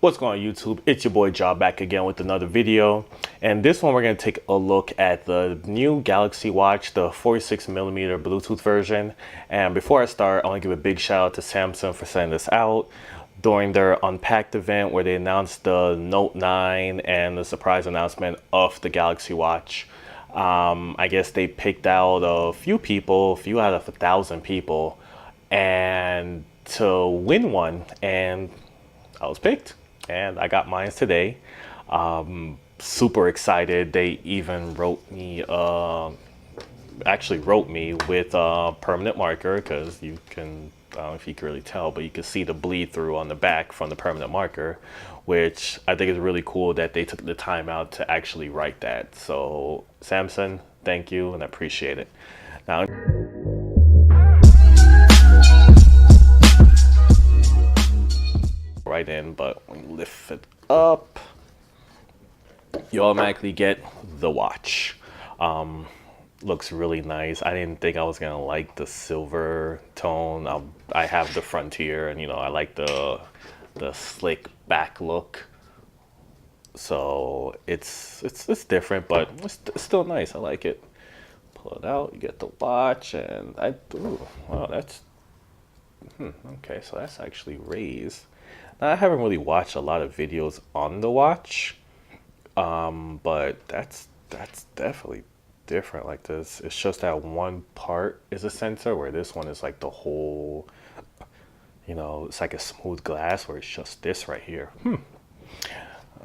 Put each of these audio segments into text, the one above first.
What's going on YouTube? It's your boy Jah back again with another video. And this one we're going to take a look at the new Galaxy Watch, the 46mm Bluetooth version. And before I start, I want to give a big shout out to Samsung for sending this out during their Unpacked event where they announced the Note 9 and the surprise announcement of the Galaxy Watch. I guess they picked out a few people, a few out of 1,000 people, and to win one, and I was picked. And I got mine today. Super excited. They even wrote me, actually wrote me with a permanent marker, because you can, I don't know if you can really tell, but you can see the bleed through on the back from the permanent marker, which I think is really cool that they took the time out to actually write that. So Samsung, thank you, and I appreciate it. Now, right in, but when you lift it up, you automatically get the watch. Looks really nice. I didn't think I was gonna like the silver tone. I have the Frontier, and I like the slick back look. So it's different, but it's still nice. I like it. Pull it out, you get the watch, and wow, that's okay. So that's actually raised. Now, I haven't really watched a lot of videos on the watch, but that's definitely different. Like this, it's just that one part is a sensor, where this one is like the whole, it's like a smooth glass, where it's just this right here.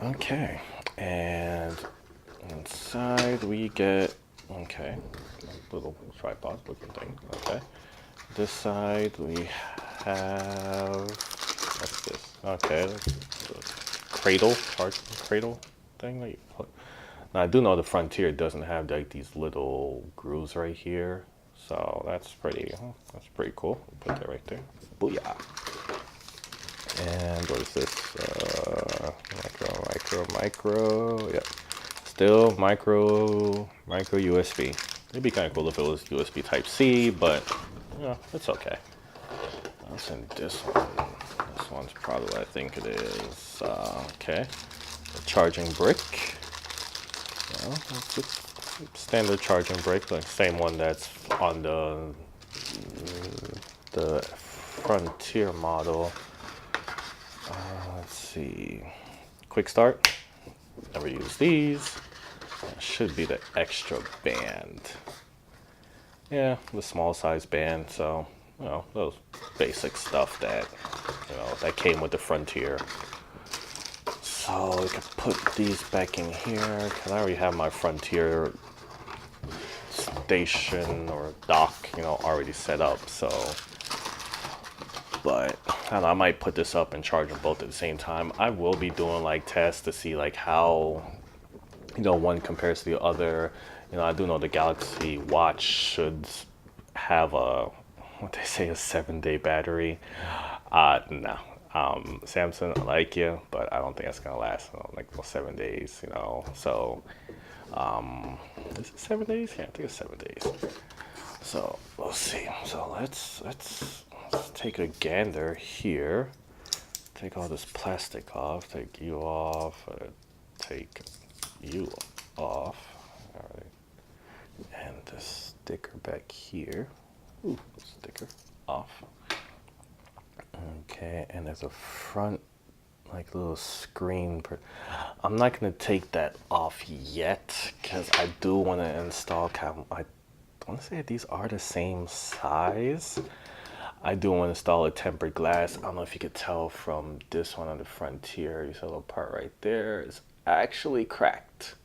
Okay, and inside we get, okay, a little tripod looking thing. Okay, this side we have, what's this? Okay, the cradle, charging cradle thing that you put. Now I do know the Frontier doesn't have like these little grooves right here, so that's pretty cool. Put that right there. Booyah! And what is this? Micro. Yep. Still micro USB. It'd be kind of cool if it was USB Type C, but it's okay. I'll send this one. This one's probably what I think it is. Okay. A charging brick. It's a standard charging brick, like same one that's on the Frontier model. Let's see. Quick start. Never use these. That should be the extra band. Yeah, the small size band. So, those basic stuff that, that came with the Frontier. So we can put these back in here, because I already have my Frontier station or dock, already set up. So, but I don't know, I might put this up and charge them both at the same time. I will be doing like tests to see like how, one compares to the other. I do know the Galaxy Watch should have what they say, a 7-day battery. No. Samsung, I like you, but I don't think it's gonna last like 7 days, So, is it 7 days? Yeah, I think it's 7 days. So we'll see. So let's take a gander here. Take all this plastic off. Take you off. Take you off. All right. And the sticker back here. Ooh, sticker off. Okay, and there's a front, like, little screen. I'm not gonna take that off yet, because I do want to install I want to say that these are the same size. I do want to install a tempered glass. I don't know if you could tell from this one on the Frontier. You see a little part right there. It's actually cracked.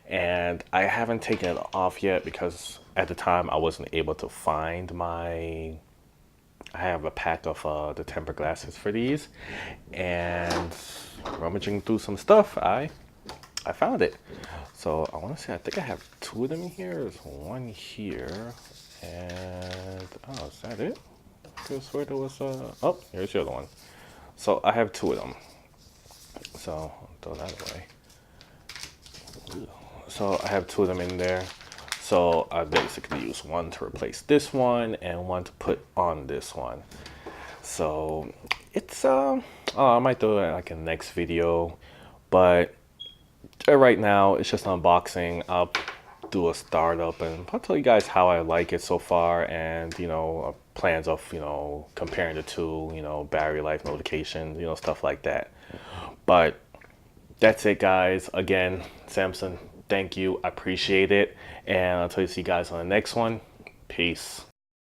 And I haven't taken it off yet because at the time I wasn't able to find I have a pack of the tempered glasses for these, and rummaging through some stuff, I found it. So I want to say, I think I have 2 of them here. There's one here, and is that it? I could swear there was oh, here's the other one. So I have 2 of them. So I'll throw that away. So I have 2 of them in there. So I basically use one to replace this one and one to put on this one. So it's oh, I might do it like in the next video, but right now it's just unboxing. I'll do a startup and I'll tell you guys how I like it so far, and plans of comparing the two, battery life, notifications, stuff like that. But that's it, guys. Again, Samsung, thank you. I appreciate it. And I'll tell you, see you guys on the next one. Peace.